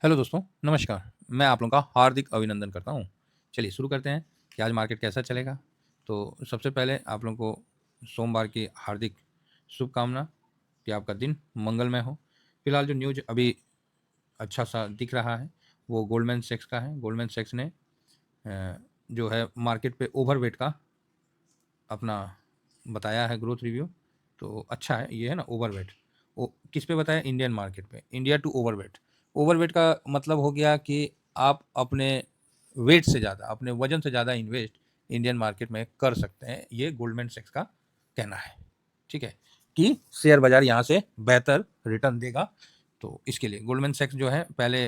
Hello दोस्तों, नमस्कार। मैं आप लोगों का हार्दिक अभिनंदन करता हूँ। चलिए शुरू करते हैं कि आज मार्केट कैसा चलेगा। तो सबसे पहले आप लोगों को सोमवार की हार्दिक शुभकामना कि आपका दिन मंगलमय हो। फिलहाल जो न्यूज़ अभी अच्छा सा दिख रहा है वो गोल्डमैन सैक्स का है। गोल्डमैन सैक्स ने जो है मार्केट पे ओवरवेट का अपना बताया है ग्रोथ रिव्यू। तो अच्छा है, ये है ना ओवरवेट। वो किस पे बताया? इंडियन मार्केट पे। India to overweight. ओवरवेट का मतलब हो गया कि आप अपने वेट से ज़्यादा, अपने वजन से ज़्यादा इन्वेस्ट इंडियन मार्केट में कर सकते हैं, ये गोल्डमैन सैक्स का कहना है। ठीक है, कि शेयर बाजार यहाँ से बेहतर रिटर्न देगा। तो इसके लिए गोल्डमैन सैक्स जो है पहले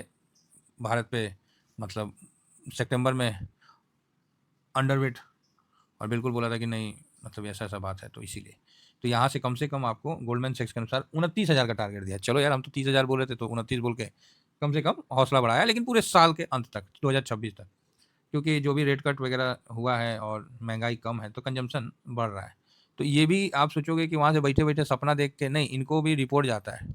भारत पे मतलब सितंबर में अंडरवेट और बिल्कुल बोला था कि नहीं, मतलब ऐसा ऐसा बात है, तो इसीलिए तो यहाँ से कम आपको गोल्डमैन सैक्स के अनुसार 29,000 का टारगेट दिया। चलो यार, हम तो 30,000 बोल रहे थे, तो 29 बोल के कम से कम हौसला बढ़ाया, लेकिन पूरे साल के अंत तक 2026 तक, क्योंकि जो भी रेट कट वगैरह हुआ है और महंगाई कम है तो कंजम्पशन बढ़ रहा है। तो ये भी आप सोचोगे कि वहाँ से बैठे बैठे सपना देख के नहीं, इनको भी रिपोर्ट जाता है।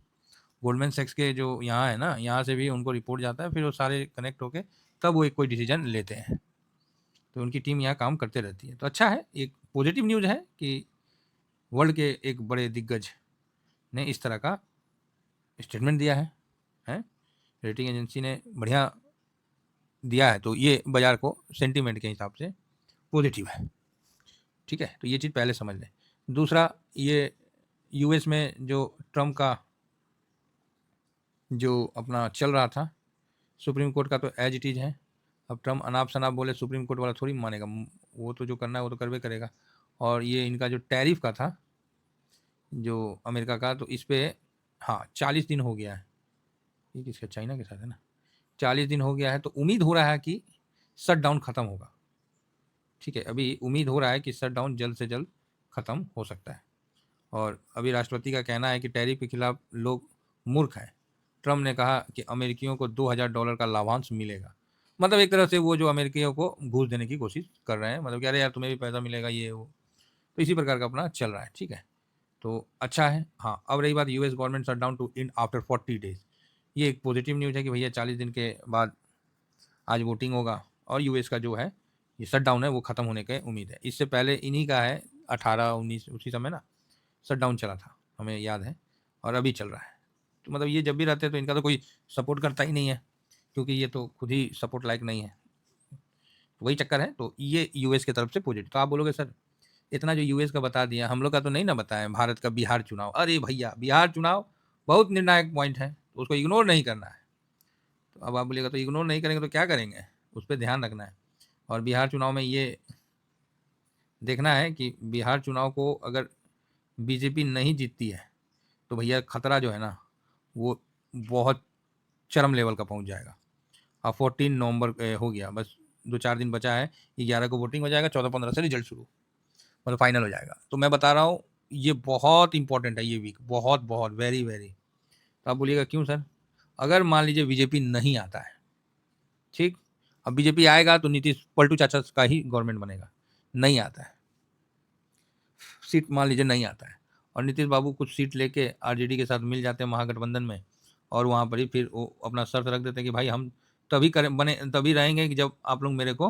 गोल्डमैन सैक्स के जो यहाँ है ना, यहाँ से भी उनको रिपोर्ट जाता है, फिर वो सारे कनेक्ट होके तब वो एक कोई डिसीजन लेते हैं। तो उनकी टीम यहाँ काम करते रहती है। तो अच्छा है, एक पॉजिटिव न्यूज़ है कि वर्ल्ड के एक बड़े दिग्गज ने इस तरह का स्टेटमेंट दिया है। रेटिंग एजेंसी ने बढ़िया दिया है, तो ये बाजार को सेंटीमेंट के हिसाब से पॉजिटिव है। ठीक है, तो ये चीज़ पहले समझ लें। दूसरा, ये यूएस में जो ट्रम्प का जो अपना चल रहा था, सुप्रीम कोर्ट का तो एज इट इज़ है। अब ट्रम्प अनाप शनाप बोले, सुप्रीम कोर्ट वाला थोड़ी मानेगा। वो तो जो करना है वो तो करवे करेगा। और ये इनका जो टैरिफ का था, जो अमेरिका का, तो इस पे हाँ 40 दिन हो गया है। ये किसका? चाइना के साथ है ना। 40 दिन हो गया है, तो उम्मीद हो रहा है कि शट डाउन खत्म होगा। ठीक है, अभी उम्मीद हो रहा है कि शट डाउन जल्द से जल्द खत्म हो सकता है। और अभी राष्ट्रपति का कहना है कि टैरिफ के खिलाफ लोग मूर्ख हैं। ट्रम्प ने कहा कि अमेरिकियों को $2,000 का लाभांश मिलेगा। मतलब एक तरह से वो जो अमेरिकियों को घूस देने की कोशिश कर रहे हैं, मतलब कि अरे यार तुम्हें भी पैसा मिलेगा, ये वो। तो इसी प्रकार का अपना चल रहा है। ठीक है, तो अच्छा है। हाँ, अब रही बात US government shut down to end after 40 days. ये एक पॉजिटिव न्यूज़ है कि भैया 40 दिन के बाद आज वोटिंग होगा और यूएस का जो है ये शट डाउन है वो ख़त्म होने की उम्मीद है। इससे पहले इन्हीं का है 18-19 उसी समय ना शट डाउन चला था, हमें याद है। और अभी चल रहा है। तो मतलब ये जब भी रहते हैं तो इनका तो कोई सपोर्ट करता ही नहीं है, क्योंकि ये तो खुद ही सपोर्ट लायक नहीं है। तो वही चक्कर है। तो ये यूएस की तरफ से पॉजिटिव। तो आप बोलोगे सर इतना जो यूएस का बता दिया, हम लोग का तो नहीं ना बताया, भारत का बिहार चुनाव। अरे भैया, बिहार चुनाव बहुत निर्णायक पॉइंट है, तो उसको इग्नोर नहीं करना है। तो अब आप बोलिएगा तो इग्नोर नहीं करेंगे तो क्या करेंगे? उस पर ध्यान रखना है। और बिहार चुनाव में ये देखना है कि बिहार चुनाव को अगर बीजेपी नहीं जीतती है तो भैया खतरा जो है ना वो बहुत चरम लेवल का पहुंच जाएगा। अब 14 नवंबर हो गया, बस 2-4 दिन बचा है। 11 को वोटिंग हो जाएगा, 14-15 से रिजल्ट शुरू, मतलब फाइनल हो जाएगा। तो मैं बता रहा हूँ ये बहुत इंपॉर्टेंट है, ये वीक बहुत बहुत वेरी वेरी। तो आप बोलिएगा क्यों सर? अगर मान लीजिए बीजेपी नहीं आता है, ठीक, अब बीजेपी आएगा तो नीतीश पलटू चाचा का ही गवर्नमेंट बनेगा। नहीं आता है, सीट मान लीजिए नहीं आता है, और नीतीश बाबू कुछ सीट लेके आरजेडी के साथ मिल जाते हैं महागठबंधन में, और वहाँ पर ही फिर वो अपना शर्त रख देते हैं कि भाई हम तभी करें बने तभी रहेंगे कि जब आप लोग मेरे को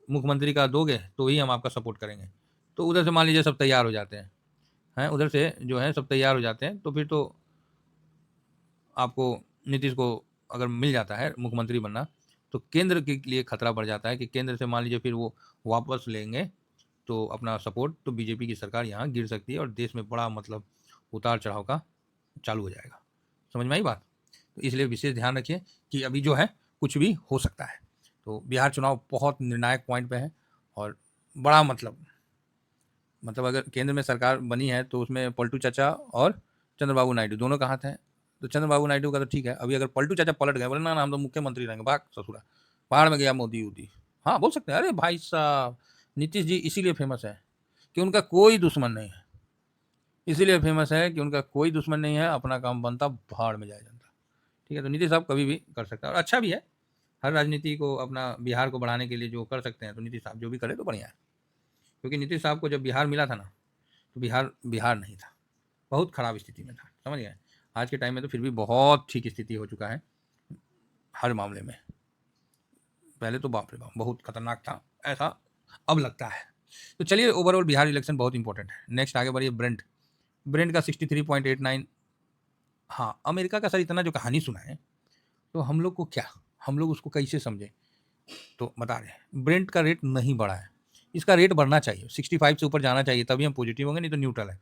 मुख्यमंत्री का दोगे तो ही हम आपका सपोर्ट करेंगे। तो उधर से मान लीजिए सब तैयार हो जाते हैं उधर से जो है सब तैयार हो जाते हैं, तो फिर तो आपको नीतीश को अगर मिल जाता है मुख्यमंत्री बनना, तो केंद्र के लिए खतरा बढ़ जाता है कि केंद्र से मान लीजिए फिर वो वापस लेंगे तो अपना सपोर्ट, तो बीजेपी की सरकार यहाँ गिर सकती है और देश में बड़ा मतलब उतार चढ़ाव का चालू हो जाएगा। समझ में आई बात? तो इसलिए विशेष ध्यान रखिए कि अभी जो है कुछ भी हो सकता है। तो बिहार चुनाव बहुत निर्णायक पॉइंट पे है, और बड़ा मतलब अगर केंद्र में सरकार बनी है तो उसमें पलटू चाचा और चंद्रबाबू नायडू दोनों का हाथ है। तो चंद्रबाबू नायडू का तो ठीक है, अभी अगर पलटू चाचा पलट गए, बोले ना ना हम तो मुख्यमंत्री रहेंगे, भाग ससुरा, पहाड़ में गया मोदी उदी, हाँ बोल सकते हैं। अरे भाई साहब, नीतीश जी इसीलिए फेमस है कि उनका कोई दुश्मन नहीं है। इसीलिए फेमस है कि उनका कोई दुश्मन नहीं है, अपना काम बनता भाड़ में जाए जनता। ठीक है, तो नीतीश साहब कभी भी कर सकता है और अच्छा भी है। हर राजनीति को अपना बिहार को बढ़ाने के लिए जो कर सकते हैं, तो नीतीश साहब जो भी करे तो बढ़िया है। क्योंकि नीतीश साहब को जब बिहार मिला था ना, तो बिहार बिहार नहीं था, बहुत खराब स्थिति में था। समझ गए? आज के टाइम में तो फिर भी बहुत ठीक स्थिति हो चुका है। हर मामले में। पहले तो बाप रे बाप बहुत खतरनाक था, ऐसा अब लगता है। तो चलिए, ओवरऑल बिहार इलेक्शन बहुत इंपॉर्टेंट है। नेक्स्ट आगे बढ़िए, ब्रेंट। ब्रेंट का 63.89। हाँ, अमेरिका का सर इतना जो कहानी सुना है, तो हम लोग को क्या, हम लोग उसको कैसे समझे, तो बता रहे हैं ब्रेंट का रेट नहीं बढ़ा है, इसका रेट बढ़ना चाहिए, 65 से ऊपर जाना चाहिए, तभी हम पॉजिटिव होंगे, नहीं तो न्यूट्रल है।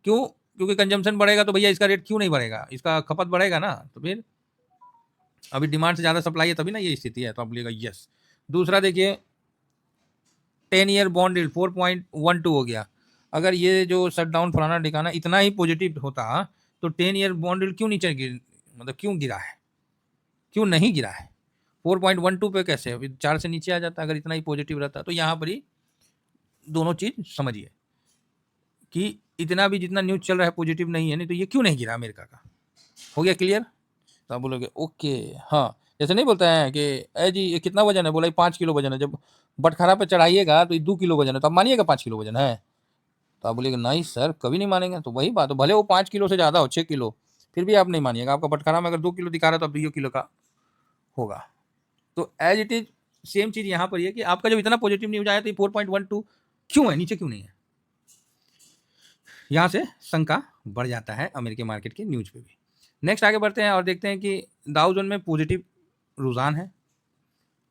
क्यों? क्योंकि कंजम्पशन बढ़ेगा तो भैया इसका रेट क्यों नहीं बढ़ेगा, इसका खपत बढ़ेगा ना, तो फिर अभी डिमांड से ज़्यादा सप्लाई है, तभी ना ये स्थिति है, तो आप बोलिएगा यस। दूसरा देखिए, 10 ईयर बॉन्ड यील्ड 4.12 हो गया। अगर ये जो शट डाउन फलाना ठिकाना इतना ही पॉजिटिव होता, तो 10 ईयर बॉन्ड यील्ड क्यों नीचे मतलब क्यों गिरा है, क्यों नहीं गिरा है? 4.12 पे कैसे, अभी 4 से नीचे आ जाता अगर इतना ही पॉजिटिव रहता। तो यहाँ पर ही दोनों चीज समझिए कि इतना भी जितना न्यूज चल रहा है पॉजिटिव नहीं है, नहीं तो ये क्यों नहीं गिरा अमेरिका का। हो गया क्लियर? तो आप बोलोगे ओके। हाँ, जैसे नहीं बोलते हैं कि ए जी ये कितना वजन है, बोला 5 किलो वजन है, जब बटखरा पे चढ़ाइएगा तो ये 2 किलो वजन है, तो आप मानिएगा 5 किलो वजन है? तो आप बोलिएगा नहीं सर कभी नहीं मानेंगे। तो वही बात है, भले वो 5 किलो से ज़्यादा हो, 6 किलो, फिर भी आप नहीं मानिएगा। आपका बटखरा में अगर 2 किलो दिखा रहा है तो अब 2 किलो का होगा। तो एज इट इज सेम चीज़ यहाँ पर ये कि आपका जब इतना पॉजिटिव न्यूज आया तो ये 4.12 क्यों है, नीचे क्यों नहीं है? यहाँ से शंका बढ़ जाता है अमेरिकी मार्केट के न्यूज पे भी। नेक्स्ट आगे बढ़ते हैं और देखते हैं कि दाउ जोन में पॉजिटिव रुझान है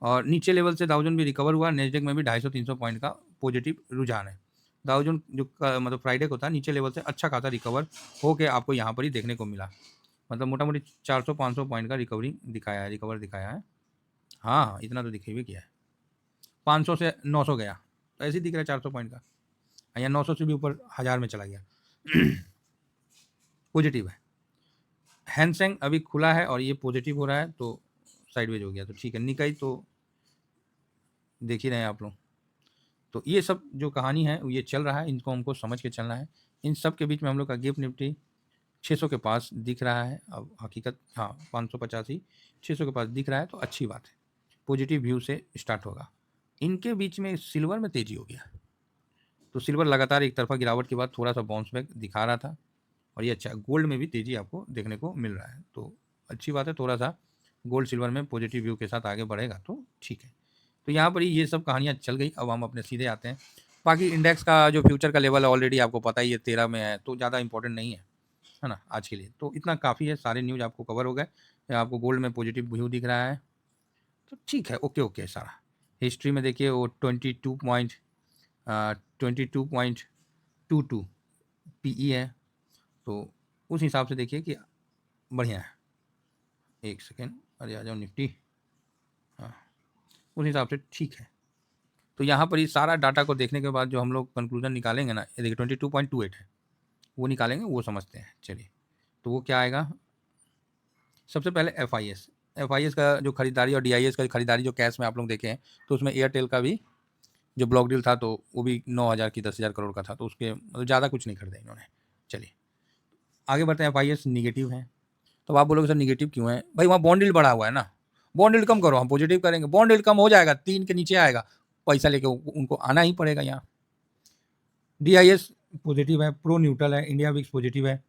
और नीचे लेवल से दाउ जोन भी रिकवर हुआ। नेस्डेक में भी 250-300 पॉइंट का पॉजिटिव रुझान है। दाउ जोन जो मतलब फ्राइडे को था नीचे लेवल से अच्छा खासा रिकवर होके आपको यहाँ पर ही देखने को मिला, मतलब मोटा मोटी 400-500 पॉइंट का रिकवर दिखाया है। हाँ हाँ, इतना तो दिखे भी किया है। 500 से 900 गया, तो ऐसे ही दिख रहा है 400 पॉइंट का, या 900 से भी ऊपर 1000 में चला गया। पॉजिटिव है। हैंसेंग अभी खुला है और ये पॉजिटिव हो रहा है, तो साइडवेज हो गया, तो ठीक है। निकाई तो देख ही रहे हैं आप लोग। तो ये सब जो कहानी है ये चल रहा है, इनको हमको समझ के चलना है। इन सब के बीच में हम लोग का गिफ्ट निफ्टी 600 के पास दिख रहा है, अब हकीकत हाँ 585 600 के पास दिख रहा है, तो अच्छी बात है, पॉजिटिव व्यू से स्टार्ट होगा। इनके बीच में सिल्वर में तेजी हो गया, तो सिल्वर लगातार एक तरफा गिरावट के बाद थोड़ा सा बाउंस बैक दिखा रहा था, और ये अच्छा, गोल्ड में भी तेजी आपको देखने को मिल रहा है, तो अच्छी बात है। थोड़ा सा गोल्ड सिल्वर में पॉजिटिव व्यू के साथ आगे बढ़ेगा तो ठीक है। तो यहाँ पर ये सब कहानियाँ चल गई। अब हम अपने सीधे आते हैं, बाकी इंडेक्स का जो फ्यूचर का लेवल है ऑलरेडी आपको पता ही है 13 में है, तो ज़्यादा इंपॉर्टेंट नहीं है ना आज के लिए। तो इतना काफ़ी है, सारे न्यूज़ आपको कवर हो गए। आपको गोल्ड में पॉजिटिव व्यू दिख रहा है, तो ठीक है, ओके ओके सारा। हिस्ट्री में देखिए वो 22.22 PE है, तो उस हिसाब से देखिए कि बढ़िया है। एक सेकेंड, अरे आ जाओ निफ्टी, हाँ उस हिसाब से ठीक है। तो यहाँ पर ये सारा डाटा को देखने के बाद जो हम लोग कंक्लूजन निकालेंगे ना, ये देखिए 22.28 है, वो निकालेंगे, वो समझते हैं। चलिए, तो वो क्या आएगा, सबसे पहले एफ आई एस का जो खरीदारी और DIS का खरीदारी जो कैश में आप लोग देखे हैं, तो उसमें एयरटेल का भी जो ब्लॉक डील था, तो वो भी 9,000 की 10,000 करोड़ का था, तो उसके मतलब ज़्यादा कुछ नहीं खरीदा इन्होंने। चलिए आगे बढ़ते हैं। FIS निगेटिव है, तो आप बोलोगे सर निगेटिव क्यों है भाई, वहाँ बॉन्ड यील्ड बढ़ा हुआ है ना, बॉन्ड यील्ड कम करो, हम पॉजिटिव करेंगे। बॉन्ड यील्ड कम हो जाएगा, 3 के नीचे आएगा, पैसा लेके उनको आना ही पड़ेगा यहाँ। DIS पॉजिटिव है, प्रो न्यूट्रल है, इंडिया विक्स पॉजिटिव है,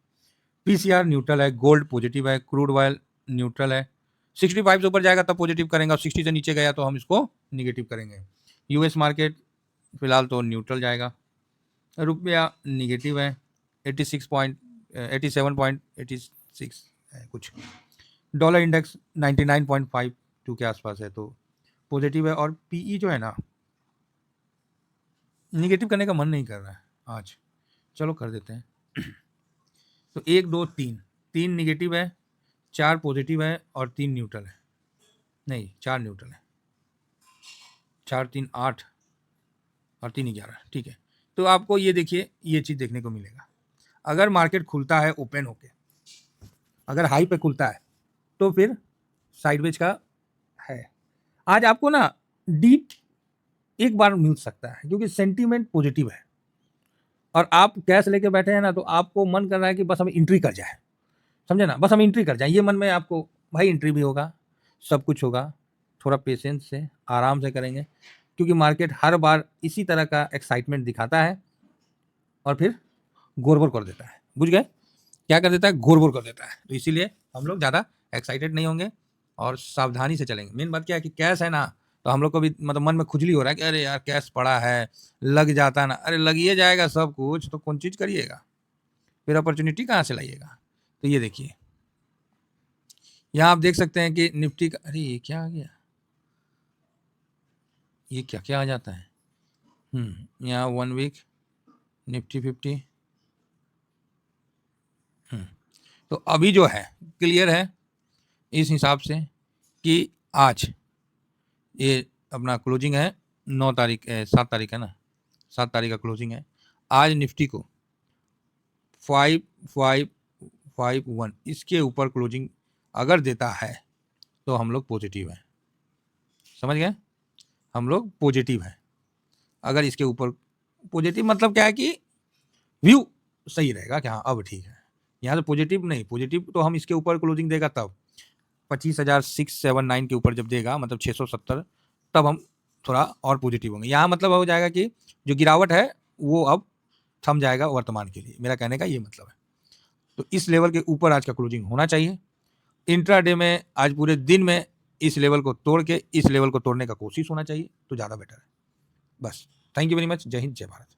PCR न्यूट्रल है, गोल्ड पॉजिटिव है, क्रूड ऑयल न्यूट्रल है। 65 से ऊपर जाएगा तब पॉजिटिव करेंगे, और 60 से नीचे गया तो हम इसको निगेटिव करेंगे। US मार्केट फिलहाल तो न्यूट्रल जाएगा। रुपया निगेटिव है, 87.86 है कुछ। डॉलर इंडेक्स 99.52 के आसपास है, तो पॉजिटिव है। और PE जो है ना, निगेटिव करने का मन नहीं कर रहा है आज, चलो कर देते हैं। तो 1 2 3 निगेटिव है, 4 पॉजिटिव है और 3 न्यूट्रल है, नहीं 4 न्यूट्रल है, 4 3 8 और 3 11, ठीक है। तो आपको ये देखिए, ये चीज़ देखने को मिलेगा, अगर मार्केट खुलता है ओपन होके, अगर हाई पे खुलता है तो फिर साइडवेज का है। आज आपको ना डीप एक बार मिल सकता है, क्योंकि सेंटीमेंट पॉजिटिव है, और आप कैश लेके बैठे हैं ना, तो आपको मन कर रहा है कि बस हम एंट्री कर जाए, समझे ना, बस हम एंट्री कर जाए, ये मन में आपको। भाई एंट्री भी होगा, सब कुछ होगा, थोड़ा पेशेंस से आराम से करेंगे, क्योंकि मार्केट हर बार इसी तरह का एक्साइटमेंट दिखाता है और फिर गोरगोर कर देता है। बुझ गए क्या कर देता है, गोरगोर कर देता है। तो इसीलिए हम लोग ज़्यादा एक्साइटेड नहीं होंगे, और सावधानी से चलेंगे। मेन बात क्या है कि कैश है ना, तो हम लोग को भी मतलब मन में खुजली हो रहा है कि अरे यार कैश पड़ा है, लग जाता ना, अरे लगिए जाएगा सब कुछ, तो कौन चीज़ करिएगा, फिर अपॉर्चुनिटी कहाँ से लाइएगा। तो ये देखिए, यहाँ आप देख सकते हैं कि निफ्टी का, अरे ये क्या आ गया, ये क्या क्या आ जाता है। यहाँ 1 वीक निफ्टी 50। तो अभी जो है क्लियर है इस हिसाब से कि आज ये अपना क्लोजिंग है 9 तारीख 7 तारीख है ना, 7 तारीख का क्लोजिंग है। आज निफ्टी को 5551 इसके ऊपर क्लोजिंग अगर देता है तो हम लोग पॉजिटिव हैं, समझ गए, हम लोग पॉजिटिव हैं। अगर इसके ऊपर पॉजिटिव मतलब क्या है कि व्यू सही रहेगा कि हाँ अब ठीक है। यहाँ तो पॉजिटिव नहीं, पॉजिटिव तो हम इसके ऊपर क्लोजिंग देगा तब 25,679 के ऊपर जब देगा, मतलब 670, तब हम थोड़ा और पॉजिटिव होंगे। यहाँ मतलब हो जाएगा कि जो गिरावट है वो अब थम जाएगा वर्तमान के लिए, मेरा कहने का ये मतलब है। तो इस लेवल के ऊपर आज का क्लोजिंग होना चाहिए। इंट्राडे में आज पूरे दिन में इस लेवल को तोड़ के इस लेवल को तोड़ने का कोशिश होना चाहिए, तो ज़्यादा बेटर है। बस, थैंक यू वेरी मच। जय हिंद, जय भारत।